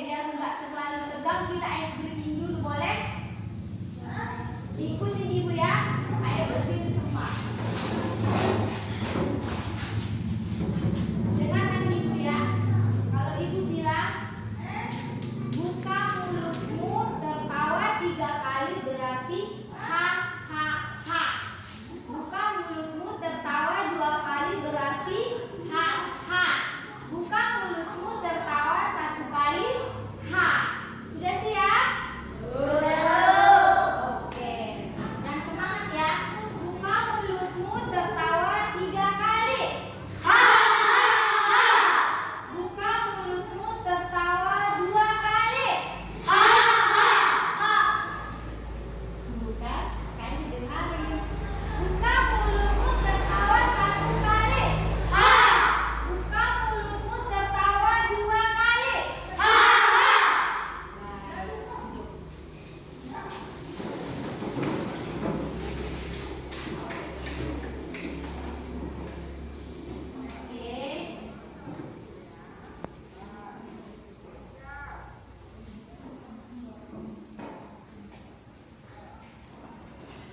biar nggak terlalu tegang kita ice breaking dulu, boleh? Ikutin ibu ya. Ayo berdiri semua. Dengarkan ibu ya. Kalau ibu bilang buka mulutmu tertawa 3 kali berarti ha ha ha. Buka mulutmu tertawa 2 kali berarti ha ha. Buka mulutmu tertawa 1 kali ha. Sudah siap? Oke. Yang semangat ya. Buka mulutmu tertawa 3 kali. Ha ha ha. Buka mulutmu tertawa 2 kali. Ha ha ha. Buka, kan dengarin. Buka mulutmu tertawa 1 kali. Ha. Buka mulutmu tertawa 2 kali. Ha ha.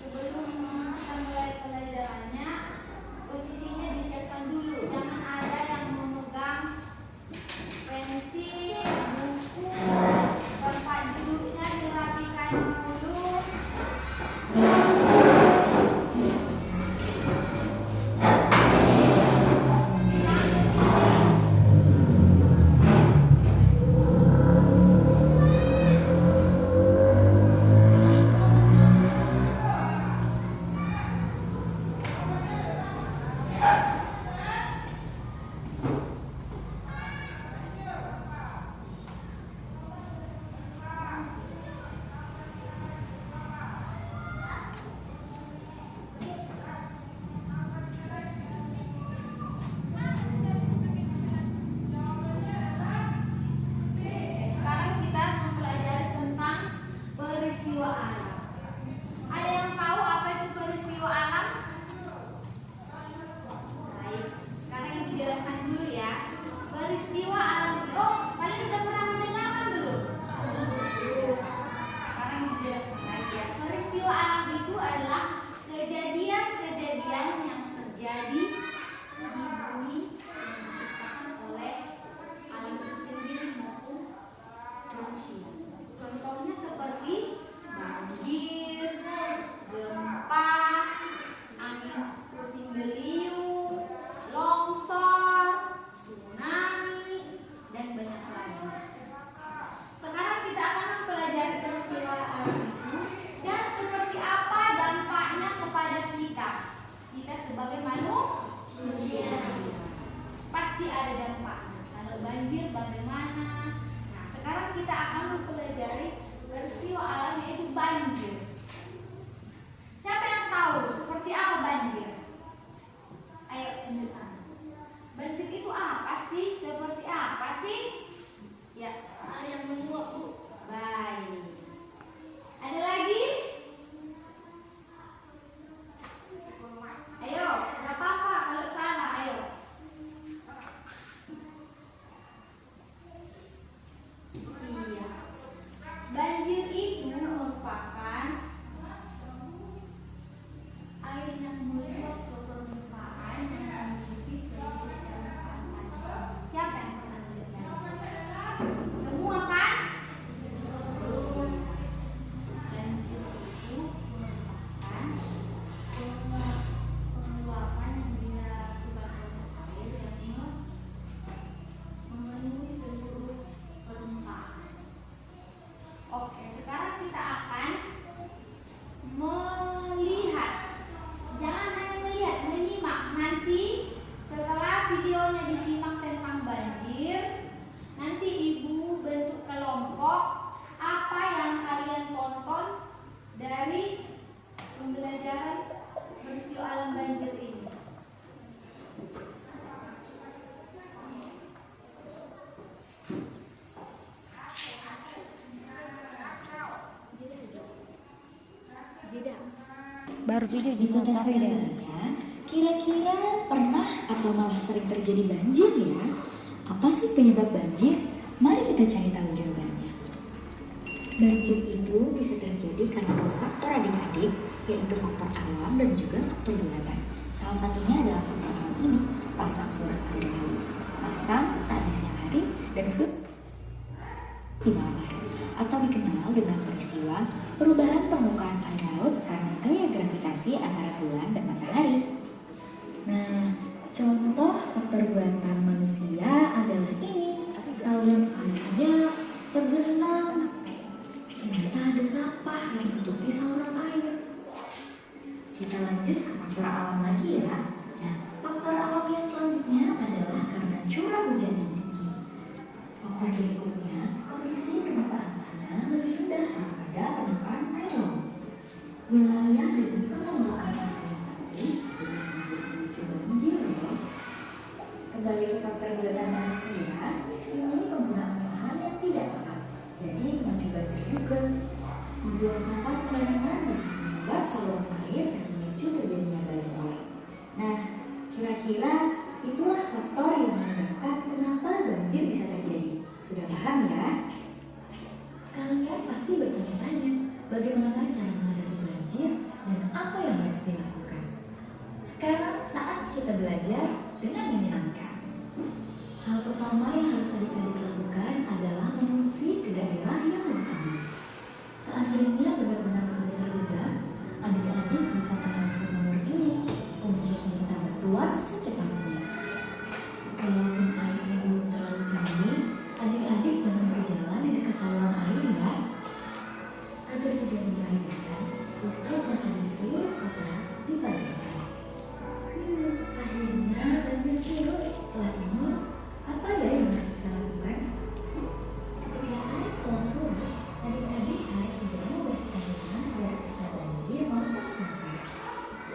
Sebelum kita mulai pelajarannya, posisinya disiapkan dulu. Jangan ada yang memegang pensil, buku, tempat duduknya dirapikan dulu. Sekarang kita mempelajari tentang peristiwa alam. Ada yang tahu apa itu peristiwa alam? Baik, sekarang ibu jelaskan dulu ya. Peristiwa alam itu, kalian sudah pernah mendengarkan belum? Sekarang ibu jelaskan lagi ya. Peristiwa alam itu adalah kejadian-kejadian yang terjadi di bumi yang diciptakan oleh alam itu sendiri maupun manusia. Contohnya seperti banjir, gempa, angin puting beliung, longsor, tsunami, dan banyak lagi. Sekarang kita akan mempelajari peristiwa alam itu dan seperti apa dampaknya kepada kita. Kita sebagai manusia pasti ada dampaknya. Kalau banjir bagaimana? Nah, sekarang kita akan mempelajari peristiwa alam yaitu banjir. Siapa yang tahu seperti apa banjir? Ayo tunjukkan. Banjir itu apa sih? Seperti apa sih? Ya, Air yang menguap, Bu. baik. Ada lagi? Ayo, nggak apa-apa kalau salah. Ayo. Iya. Banjir itu merupakan air yang meluap ke permukaan yang memiliki seluruh pantai. Siapa yang pernah lihat banjir? Semua kan? Banjir itu merupakan penguapan yang dilakukan oleh air yang memenuhi seluruh permukaan. Oke, sekarang kita akan melihat. Jangan hanya melihat, menyimak. Nanti setelah videonya disimak tentang banjir, nanti ibu bentuk kelompok apa yang kalian tonton dari pembelajaran peristiwa alam banjir ini. Baru video di kota Swedia. Kira-kira pernah atau malah sering terjadi banjir ya? Apa sih penyebab banjir? Mari kita kita cari tahu jawabannya. Banjir itu bisa terjadi karena dua faktor adik-adik, yaitu faktor alam dan juga faktor buatan. Salah satunya adalah faktor alam ini, pasang surut air laut. Pasang saat di siang hari dan surut di malam hari, atau dikenal dengan peristiwa perubahan permukaan air laut karena gaya gravitasi antara bulan dan matahari. Nah, contoh faktor buatan manusia adalah ini. Saluran airnya tergenang. Ternyata ada sampah yang menutupi saluran air. Kita lanjut ke faktor alam lagi ya. Nah, faktor alam yang selanjutnya adalah karena curah hujan yang tinggi. Faktor berikutnya, kondisi permukaan tanah lebih rendah daripada permukaan air laut. Wilayah dengan pengelolaan air yang sapi bisa menjadi pemicu banjir loh. Kembali ke faktor buatan manusia, ini penggunaan lahan yang tidak tepat, jadi memacu banjir juga. Membuang sampah sembarangan bisa membuat saluran air dan memicu terjadinya banjir. Nah, kira-kira itulah faktor yang menyebabkan kenapa banjir bisa terjadi. Sudah paham ya? Kalian pasti bertanya-tanya, bagaimana cara menghadapi banjir dan apa yang harus dilakukan. Sekarang saat kita belajar dengan menyenangkan. Hal pertama yang harus adik-adik lakukan adalah mengungsi ke daerah yang lebih aman. Seandainya benar-benar sudah terjebak, adik-adik bisa menelpon nomor ini untuk meminta bantuan secepatnya. Walaupun airnya belum terlalu tinggi, adik-adik jangan berjalan di dekat saluran air ya. Agar tidak membahayakan, listrik yang ada di seluruh kota dipadamkan. Akhirnya banjir surut. Setelah ini, apa ya yang harus kita lakukan? Ketika air telah surut, adik-adik harus segera membersihkan rumah agar sisa banjir maupun sampah.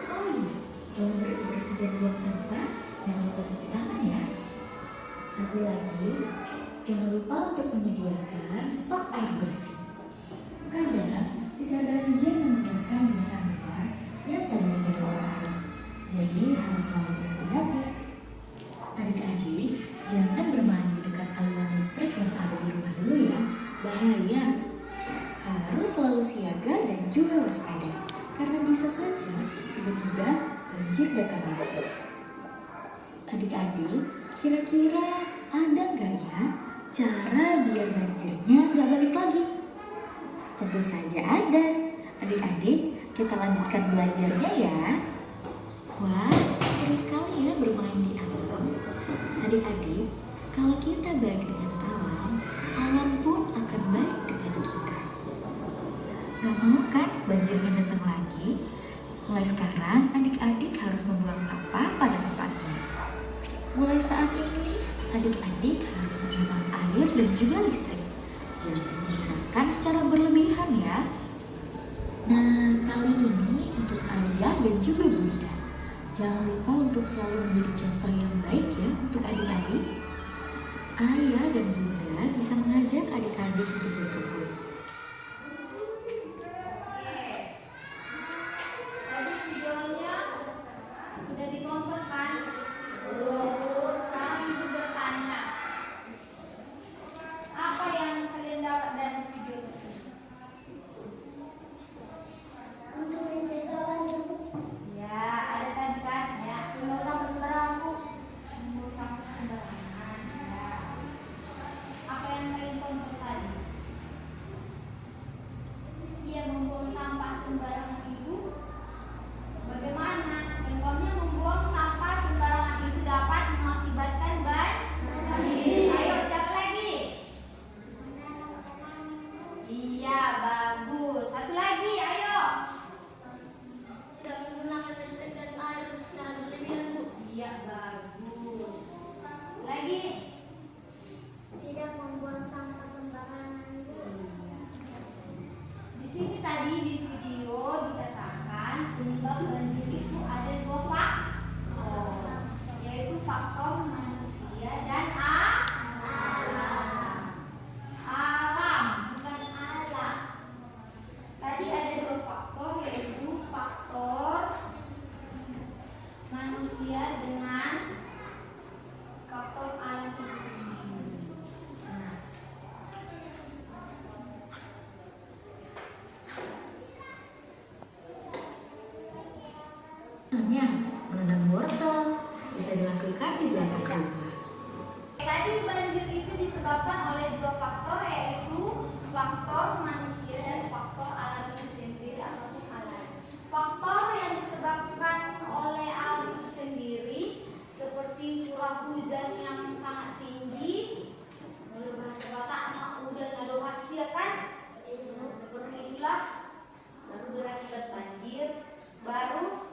Oh iya, setelah bersih-bersih dan buang sampah, jangan lupa cuci tangan ya. Satu lagi, jangan lupa untuk menyediakan stok air bersih. Kadang, sisa banjir meninggalkan genangan luar yang tadinya terbawa arus, jadi harus selalu berhati-hati. Adik-adik, jangan bermain di dekat aliran listrik yang ada di rumah dulu ya, bahaya. Harus selalu siaga dan juga waspada, karena bisa saja tiba-tiba banjir datang lagi. Adik-adik, kira-kira ada nggak ya cara biar banjirnya nggak balik lagi? Tentu saja ada. Adik-adik, kita lanjutkan belajarnya ya. Wah, seru sekali ya bermain di alam. Adik-adik, kalau kita baik dengan alam, alam pun akan baik dengan kita. Gak mau kan banjirnya datang lagi? Mulai sekarang, adik-adik harus membuang sampah pada tempatnya. Mulai saat ini, adik-adik harus menghemat air dan juga listrik. Jangan menggunakan secara berlebihan ya. Nah, kali ini untuk ayah dan juga bunda. Jangan lupa untuk selalu menjadi contoh yang baik ya untuk adik-adik. Ayah dan bunda bisa mengajak adik-adik untuk berkebun. Tadi videonya sudah ditonton kan? Belum. Sekarang ibu bertanya, apa yang kalian dapat dari video itu? Untuk menjaga banjir, Ya, ada tadi kan? Ya, membuang sampah sembarangan, Bu. membuang sampah sembarangan. Ya. Apa yang kalian tonton tadi? Iya, membuang sampah sembarangan itu bagaimana? Contohnya membuang sampah sembarangan itu dapat mengakibatkan banjir. Ayo, siapa lagi? Iya, bagus. Satu lagi, ayo. Tidak menggunakan listrik dan air secara berlebihan, Bu. Iya, bagus. Lagi. Tidak membuang sampah sembarangan, Bu. Di sini tadi di video dikatakan penyebab banjir itu ada dua faktor, yaitu faktor manusia dan alam. Alam, bukan alam. Tadi ada dua faktor, yaitu faktor manusia dengan faktor alam itu sendiri. Nah, misalnya menanam wortel, bisa dilakukan di belakang rumah. Tadi banjir itu disebabkan oleh dua faktor, yaitu faktor manusia dan faktor alam itu sendiri ataupun alam. Faktor yang disebabkan oleh alam itu sendiri seperti curah hujan yang sangat tinggi, bahasa Bataknya udah ada hasil kan, seperti itulah, baru berakibat banjir, baru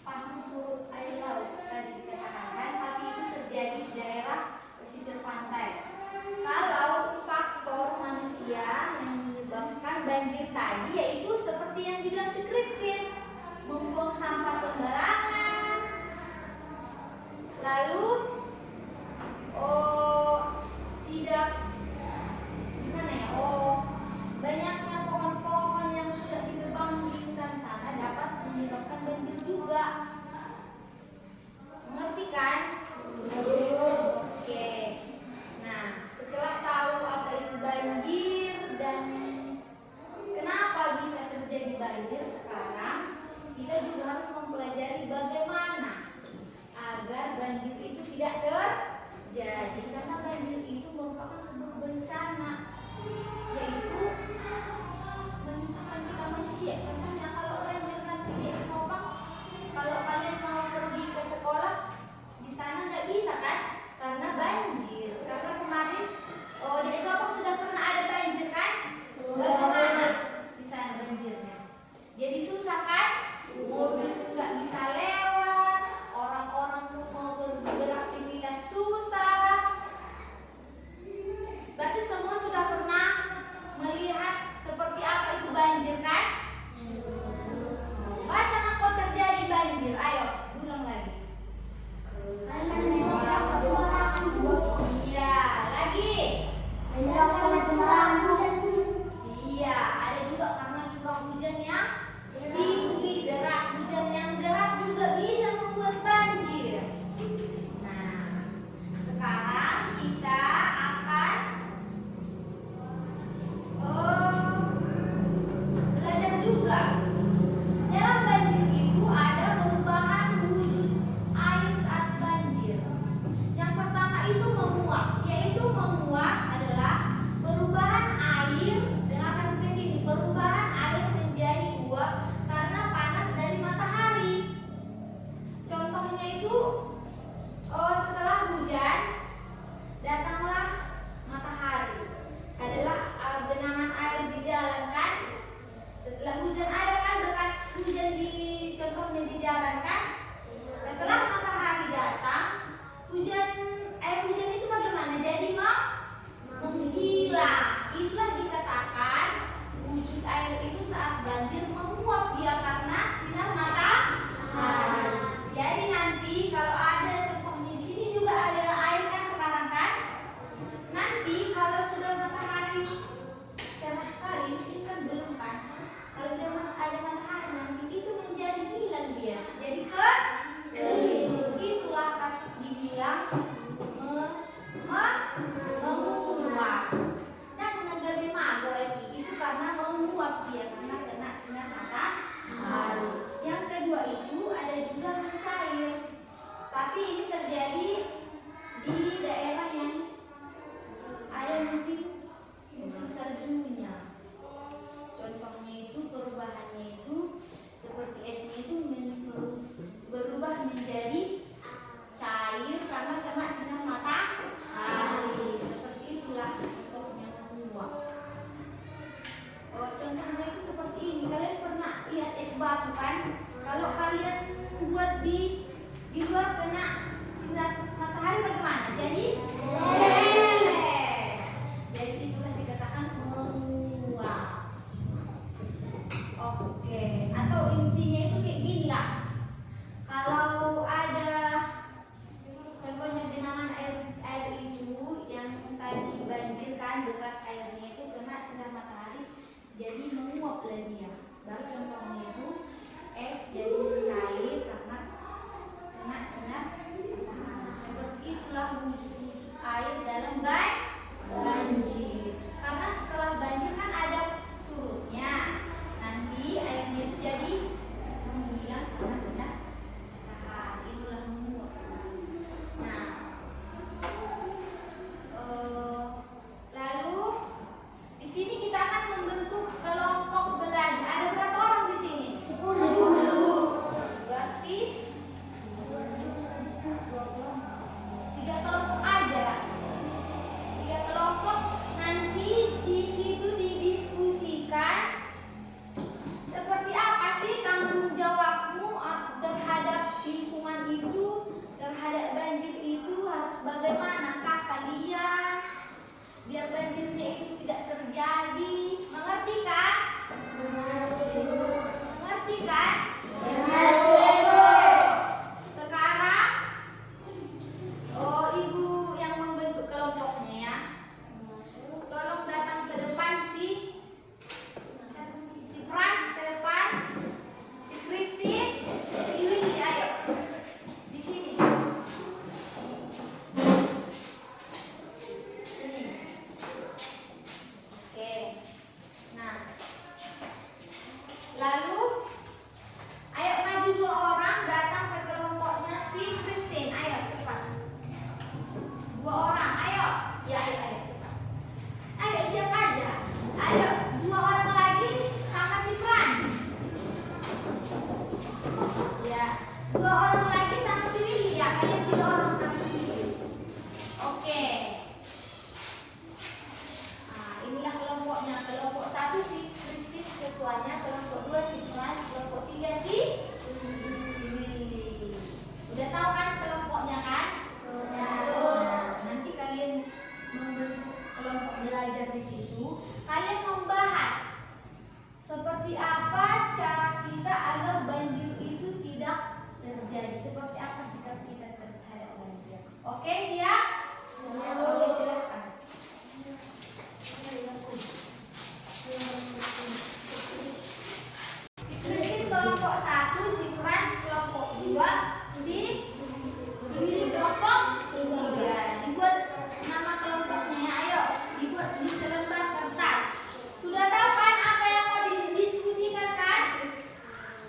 pasang surut air laut tadi dikatakan kan, tapi itu terjadi di daerah pesisir pantai. Kalau faktor manusia yang menyebabkan banjir tadi yaitu seperti yang dibilang si Christine, membuang sampah sembarangan, lalu tidak gimana ya, banyaknya pohon-pohon yang sudah ditebang di hutan sana dapat menyebabkan banjir juga. Mengerti kan? Oke. Nah, setelah tahu apa itu banjir dan kenapa bisa terjadi banjir sekarang, kita juga harus mempelajari bagaimana agar banjir itu tidak terjadi, karena banjir itu merupakan sebuah bencana, yaitu menyusahkan kita manusia. Contohnya kalau banjir nanti di Esopang, kalau kalian mau pergi ke sekolah di sana nggak bisa kan, karena banjir. Karena kemarin di Esopang sudah pernah ada banjir kan? Bagaimana di sana banjirnya? Jadi susah kan? Mobil nggak bisa lewat, orang-orang mau beraktivitas susah. Berarti semua sudah pernah melihat seperti apa itu banjir kan? Masa kok terjadi banjir? Ayo, ulang lagi. Iya, lagi. Iya, ada juga karena curah hujan yang tinggi, deras. Hujan yang deras juga bisa membuat banjir. Nah, sekarang kita akan belajar juga. Dalam banjir itu ada perubahan wujud air saat banjir. Yang pertama itu menguap, yaitu menguap adalah perubahan air. Dengarkan ke sini, perubahan air menjadi uap karena panas dari matahari. Contohnya itu setelah hujan datanglah matahari. Adalah genangan air di jalan kan? Setelah hujan ada kan bekas hujan di contohnya di jalan kan? Setelah matahari datang, air hujan itu bagaimana? Jadi menghilang. Itulah dikatakan wujud air itu saat banjir menguap dia karena sinar matahari. Jadi nanti kalau ada contohnya di sini juga ada air kan sekarang kan? Nanti kalau sudah matahari cerah sekali, ini kan belum kan? Kalau udah ada matahari nanti itu menjadi hilang dia, jadi kering. Itulah dibilang menguap. Dan menanggapi mago itu karena menguap dia karena kena sinar matahari. Yang kedua itu ada juga mencair, tapi ini terjadi di daerah yang ada musim saljunya. Contohnya itu perubahannya itu seperti esnya itu berubah menjadi cair karena kena sinar matahari. Seperti itulah contohnya menguap. Contohnya itu seperti ini. Kalian pernah lihat es batu kan? Kalau kalian buat di luar kena sinar matahari bagaimana? Jadi itulah dikatakan menguap. Oke, atau intinya itu kayak gini lah. Kalau ada contohnya genangan air itu yang tadi banjir kan, bekas airnya itu kena sinar matahari, jadi menguap lah dia. Baru contohnya itu es jadi mencair karena kena sinar ketuanya, kelompok 2 si Frans, kelompok 3 si Willy. Udah tahu kan kelompoknya kan? Sudah. Nanti kalian membentuk kelompok belajar di situ. Kalian membahas seperti apa cara kita agar banjir itu tidak terjadi. Seperti apa sikap kita terhadap banjir. Oke, siap? Oke, silakan. Christine kelompok 1, si Frans kelompok 2, si Willy kelompok 3. Dibuat nama kelompoknya ya, ayo dibuat di selembar kertas. Sudah tahu kan apa yang mau didiskusikan kan?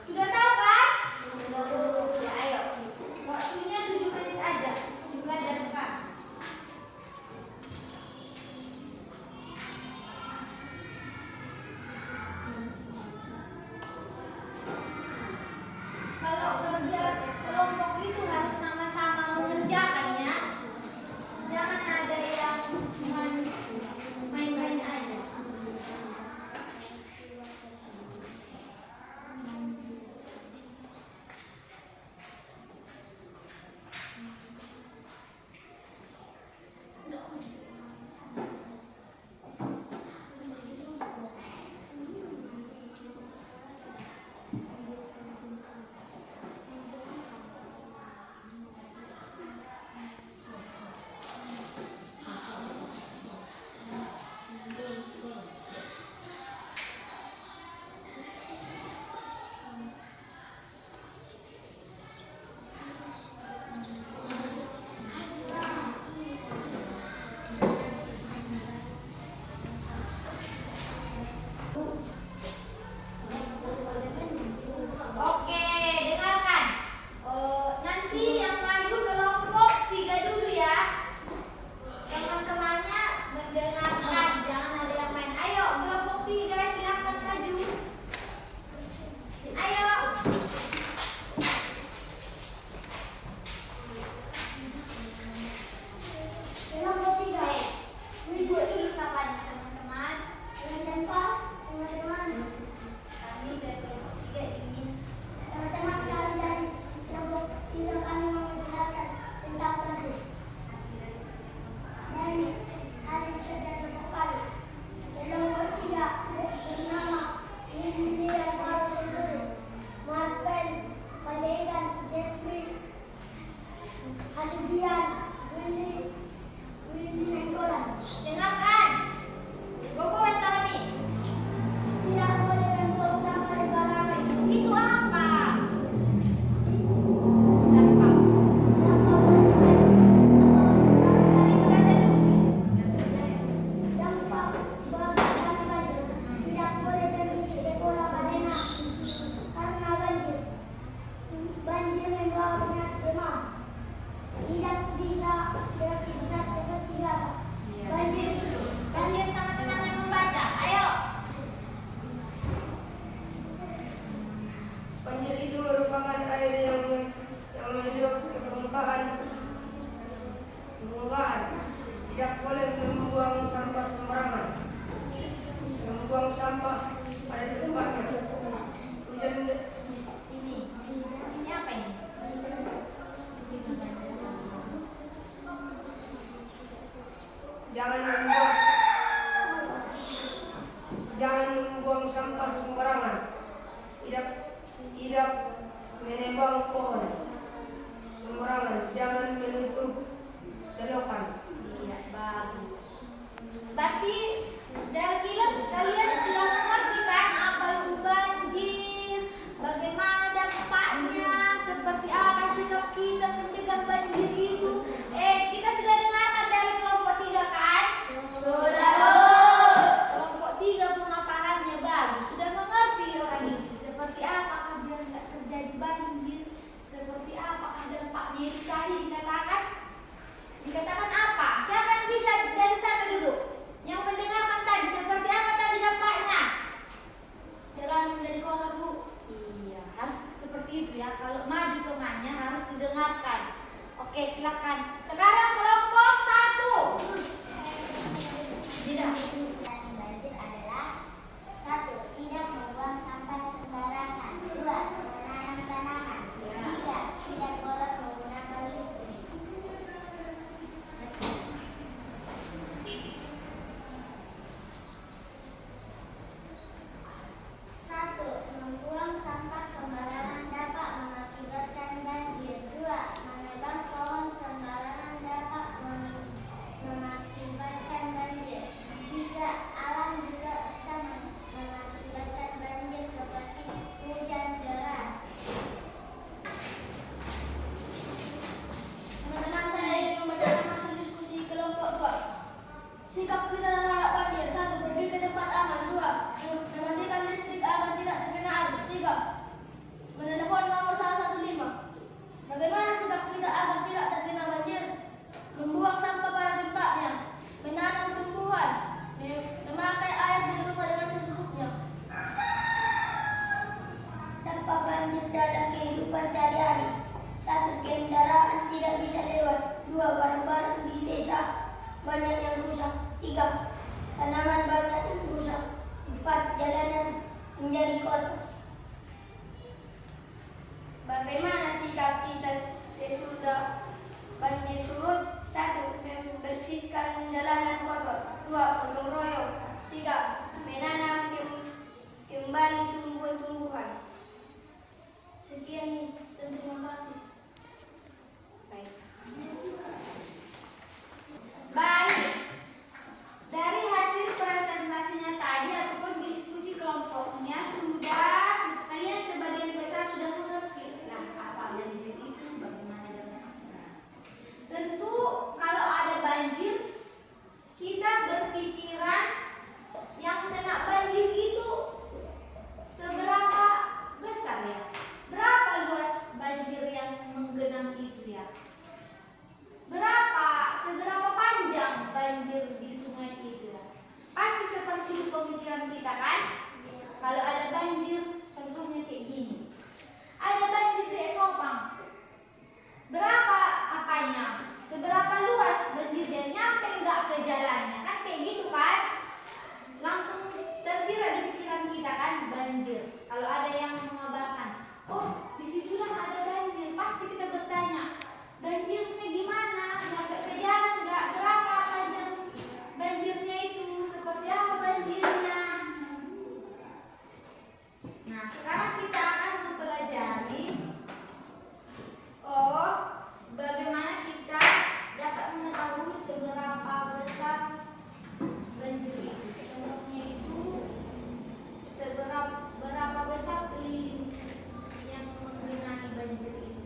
Sudah tahu kan? Ya ayo, waktunya 7 menit aja, belajar sekarang. Kalau kerja kelompok itu harus sama-sama mengerjakannya. Jangan ada yang cuma main-main aja. Oke, dengarkan. Nanti yang maju kelompok 3 dulu ya. Teman-temannya mendengarkan, jangan ada yang main. Ayo, kelompok 3 silakan maju. Ayo. Kelompok 3. Ibu dulu sapanya teman-teman. Teman-teman. Kami dari kelompok 3 ingin Teman-teman kalian kelompok 3 kami mau menjelaskan tentang banjir. Dari hasil kerja kelompok kami. Kelompok 3 bernama Willy dan Paulus sendiri. Marpen, Panjaitan, Jeffrey, Hasudian, Willy Nenggolan. dengarkan. Gogo Wastarami. Tidak boleh membuang sampah sembarangan. Itu apa? Dampak Itu saja dulu. dampak bagi banjir. Tidak boleh pergi ke sekolah karena banjir. Banjir membawa penyakit demam. Tidak bisa beraktivitas seperti biasa. Banjir itu Kalian sama teman yang membaca. Ayo. Banjir itu merupakan air yang menyuap ke permukaan. Tidak boleh membuang sampah sembarangan. Membuang sampah pada tempatnya. Hujan Ini apa ini? jangan membuang sampah sembarangan. Tidak menebang pohon sembarangan. Jangan menutup selokan. Iya, bagus. Berarti dari kalian sudah mengerti kan apa itu banjir, bagaimana dampaknya, seperti apa sikap kita mencegah banjir itu. Kita sudah dengarkan dari kelompok 3 kan? Sudah. Kelompok 3 pemaparannya bagus, sudah mengerti orang itu. Seperti apakah biar tidak terjadi banjir, seperti apakah dampaknya itu tadi dikatakan apa? Siapa yang bisa dari sana duduk? Yang mendengar menjadi kotor. Bagaimana sikap kita sesudah banjir surut? 1. Membersihkan jalanan kotor. 2. Gotong royong. 3. Menanam kembali tumbuhan-tumbuhan. Sekian dan terima kasih. Baik. Dari hasil presentasinya tadi ataupun diskusi kelompoknya kalian sebagian besar sudah mengerti lah apa banjir itu, bagaimana dampaknya. Tentu kalau ada banjir kita berpikiran yang kena banjir itu seberapa besar ya? Berapa luas banjir yang menggenang itu ya? Seberapa panjang banjir di sungai itu ya? Pasti seperti itu pemikiran kita kan? Kalau ada banjir, contohnya kayak gini. Ada banjir di Esopang. Berapa apanya? Seberapa luas banjirnya? Nyampe nggak ke jalannya? Kan kayak gitu kan? Langsung tersirat di pikiran kita kan banjir. Kalau ada yang mengabarkan, oh di situlah ada banjir, pasti kita bertanya, banjirnya gimana? Sampai ke jalan nggak? Berapa panjang banjirnya itu? Seperti apa banjirnya? Nah sekarang kita akan mempelajari bagaimana kita dapat mengetahui seberapa besar banjir itu. Contohnya itu berapa besar link yang menggenangi banjir itu.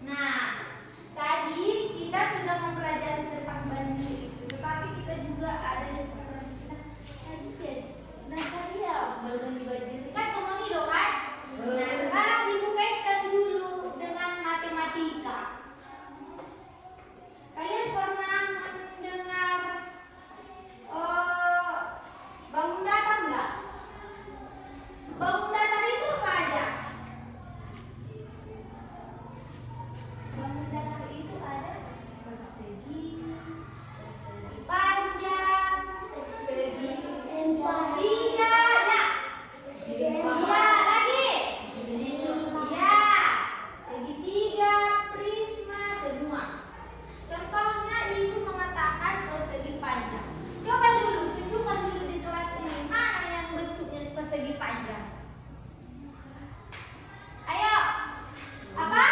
Nah, tadi kita sudah mempelajari tentang banjir itu, tetapi kita juga ada di pikiran kita tadi nah saya berbanjir banjir kan sama nih dong kan? Nah sekarang dibukakan dulu dengan matematika. Kalian pernah mendengar bangun datar nggak? Bangun datar itu apa aja? Bangun datar itu ada persegi panjang, persegi tiga, ya. Iya lagi. Iya, segitiga, prisma, semua. Contohnya ibu mengatakan persegi panjang. Coba dulu tunjukkan dulu di kelas ini mana yang bentuknya persegi panjang. Ayo, apa?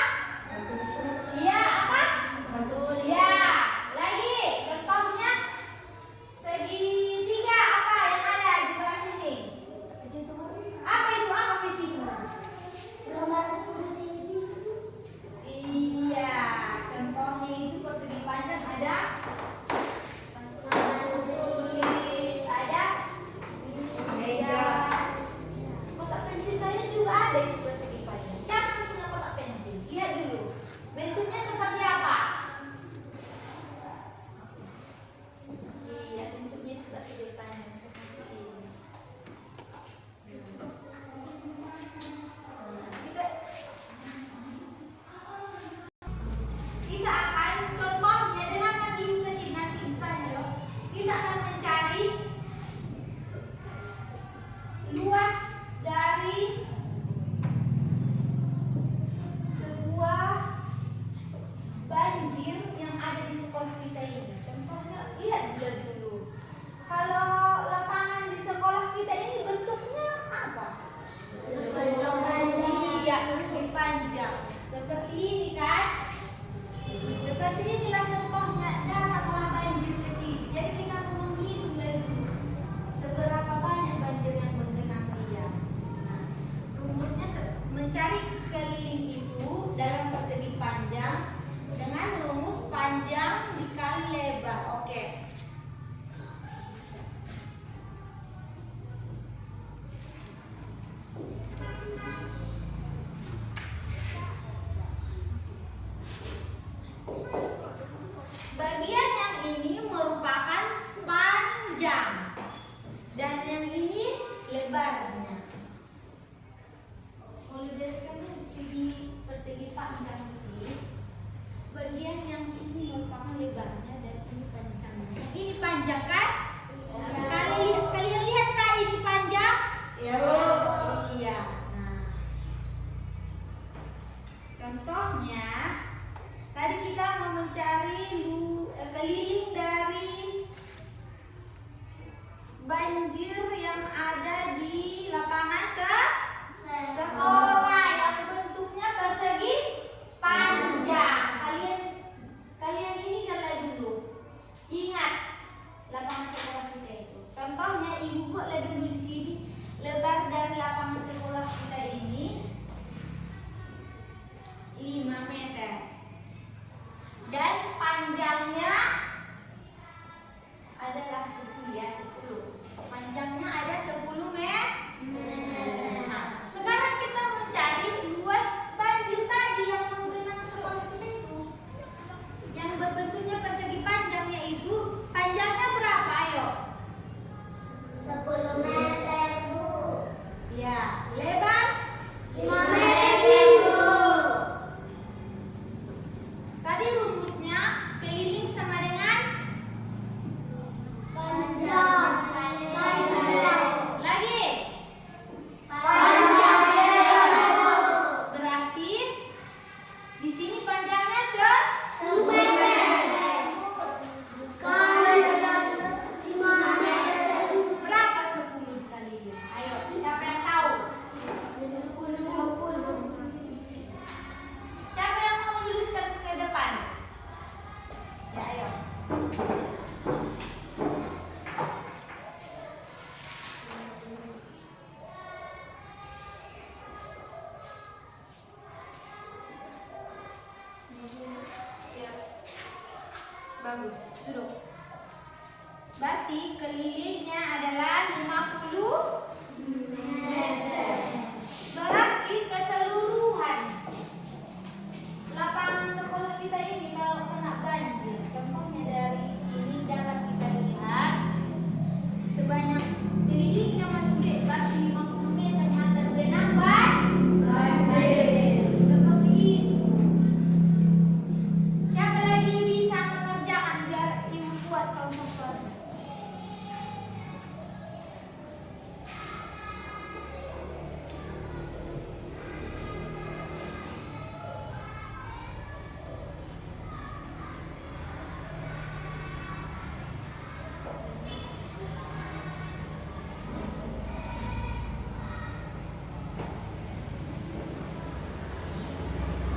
Iya, apa? Iya, lagi. Contohnya segitiga apa yang ada di kelas ini? Di situ. Apa itu? Apa di situ? Gambar sudut sini. Iya, contohnya itu persegi panjang ada tulis, ada meja. Kotak pensil kalian juga ada itu persegi panjang. Siapa yang punya kotak pensil? Lihat dulu. Bentuknya seperti apa? Iya, bentuknya juga persegi panjang seperti ini. Kita akan contohnya dengan kaki ke sini nanti ditanya loh. Kita akan mencari luas dari sebuah banjir yang ada di sekolah kita ini. Contohnya lihat dulu. Kalau lapangan di sekolah kita ini bentuknya apa? Iya, persegi panjang. Seperti ini kan? Seperti inilah contohnya datanglah banjir ke sini. Jadi kita mau menghitung dulu seberapa banyak banjir yang menggenang dia. Nah, rumusnya mencari keliling itu dalam persegi panjang dengan rumus panjang dikali lebar. Oke. meter. Dan panjangnya adalah 10 ya, 10. Panjangnya ada 10 meter. Nah, sekarang kita mencari luas banjir tadi yang menggenang seperti itu. Yang berbentuknya persegi panjangnya itu, panjangnya berapa? Ayo. 10 meter, Bu. Ya, lebar 5 meter, Bu. tadi rumusnya keliling sama dengan Panjang kali lebar. lagi. Panjang lebar, Bu. Berarti di sini panjangnya 10 meter. Kali lebar 5 meter. berapa 10 kali? Ayo, siapa yang tahu? 20. Siapa yang mau menuliskan ke depan? Ya, ayo. Siap. Bagus, duduk. Berarti kelilingnya adalah 50 meter. Berarti keseluruhan lapangan sekolah kita ini kalau kena banjir, contohnya dari sini dapat kita lihat sebanyak kelilingnya Mas Ude berarti 50 meter yang tergenang banjir. Seperti itu. Siapa lagi bisa mengerjakan biar ibu buat contoh soalnya?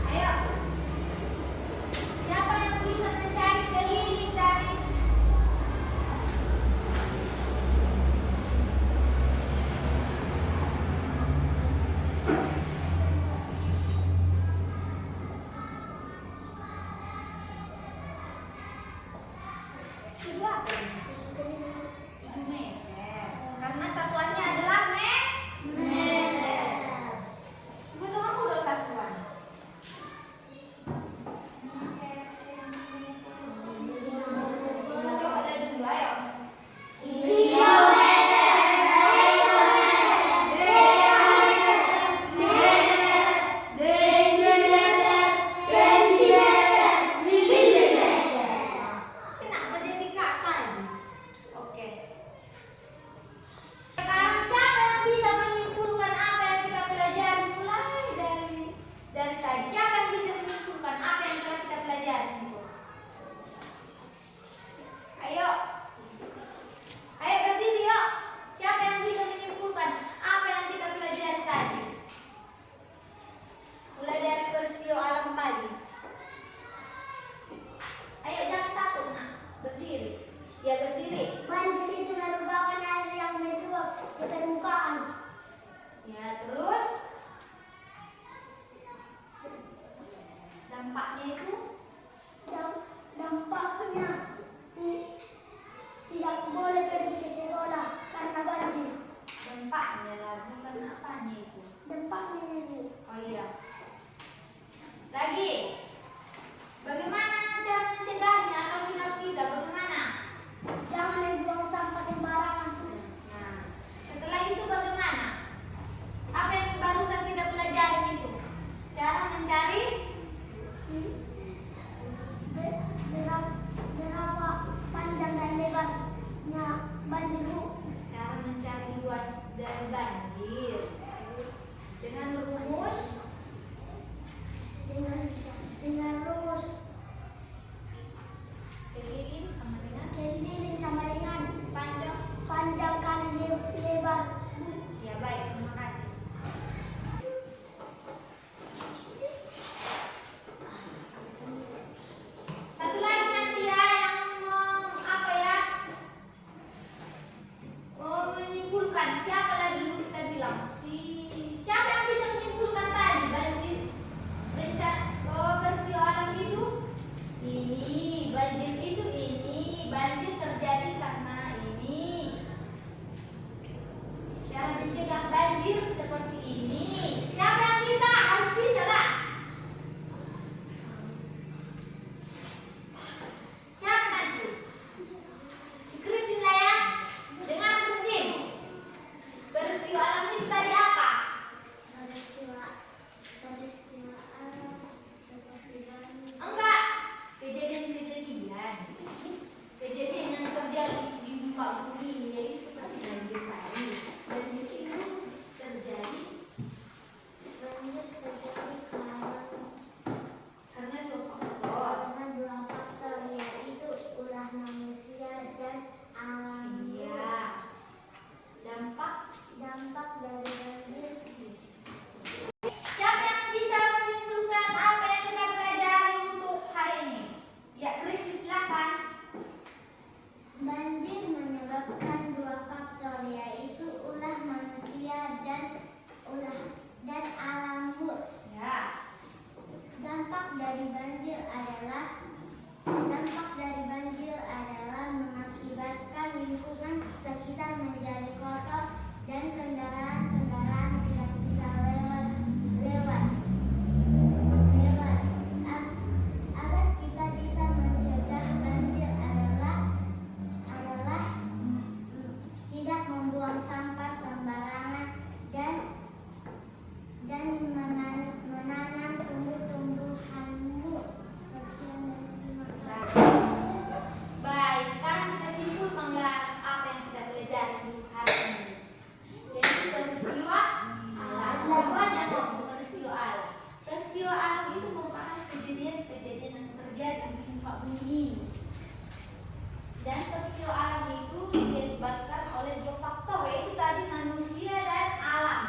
Ayo. Siapa yang bisa mencari keliling dari itu berapa ini? 7 meter. Karena satuannya adalah meter. Betul kamu udah satuan. Coba dari dulu, ayo. Kenapa jadi kata ini? Oke. Sekarang siapa yang bisa menyimpulkan apa yang kita pelajari mulai dari tadi? Siapa yang bisa menyimpulkan apa yang telah kita pelajari? Ayo. Ayo berdiri yuk. Siapa yang bisa menyimpulkan apa yang kita pelajari tadi? Mulai dari peristiwa alam tadi. Ayo jangan takut nak. Berdiri. Ya berdiri. Banjir itu merupakan air yang meluap ke permukaan. Ya terus. Dampaknya itu Dampaknya tidak boleh pergi ke sekolah karena banjir. dampaknya lah, bukan apanya itu. Dampaknya itu Oh iya. Lagi. Bagaimana cara mencegahnya atau sikap kita? Bagaimana? jangan membuang sampah sembarangan. Nah, setelah itu bagaimana? Apa yang barusan kita pelajari itu? Cara mencari Berapa panjang dan lebarnya banjir, Bu? cara mencari luas dari banjir dengan rumus Dengan dari banjir adalah mengakibatkan lingkungan sekitar menjadi kotor dan kendaraan-kendaraan tidak bisa lewat. Agar kita bisa mencegah banjir adalah tidak membuang sampah sembarangan dan menanam tumbuh-tumbuhanmu. Sekian dan terima kasih. Baik, sekarang kita simpul penggalan apa yang kita belajar di hari ini. Jadi peristiwa alam. Banyak peristiwa alam. Peristiwa alam itu merupakan kejadian-kejadian yang terjadi di muka bumi ini. Dan peristiwa alam itu disebabkan oleh dua faktor, yaitu tadi manusia dan alam.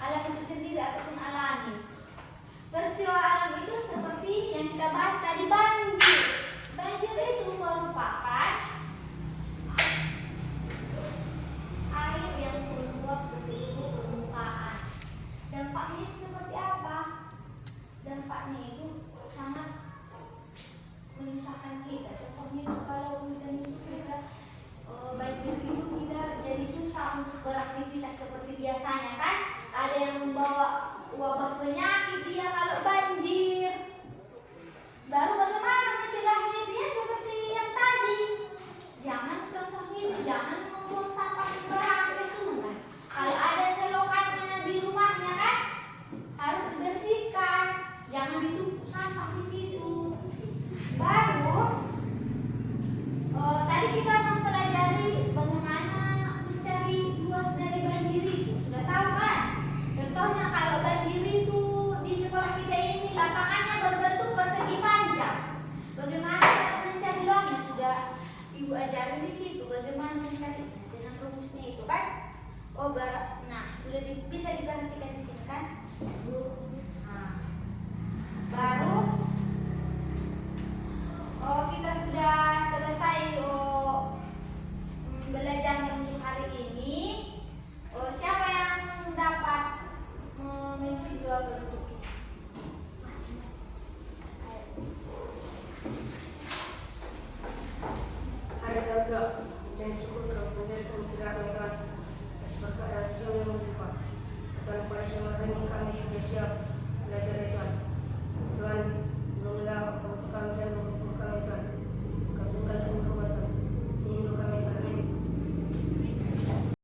Alam itu sendiri ataupun alami. Peristiwa alam itu seperti yang kita bahas tadi, banjir. Banjir itu merupakan air yang meluap ke seluruh permukaan. Dampaknya itu seperti apa? Dampaknya itu sangat menyusahkan kita. Contohnya itu kalau misalnya kita banjir itu kita jadi susah untuk beraktivitas seperti biasanya kan? Ada yang membawa wabah penyakit dia kalau banjir. Baru bagaimana mencegahnya? Dia seperti yang tadi. Jangan contohnya itu, jangan membuang sampah sembarangan ke sungai. Kalau ada selokannya di rumahnya kan, harus dibersihkan. Jangan ditumpuk sampah di situ. Baru tadi kita mempelajari bagaimana mencari luas dari banjir itu. Sudah tahu kan? Contohnya kalau banjir itu di sekolah kita ini lapangannya berbentuk persegi panjang. Bagaimana cara mencari luasnya? Sudah ibu ajarin di situ. Bagaimana mencari dengan rumusnya itu kan? Nah, sudah bisa diperhatikan di sini kan? Nah, baru kita sudah selesai belajarnya untuk hari ini. Siapa yang dapat memimpin dua bentuk ini? Ada juga dan syukur kepada pemikiran mereka atas berkat dan hasil yang melimpah. Tuhan pada siang ini kami sudah siap belajar Tuhan. Tuhan, berilah keberkatan dan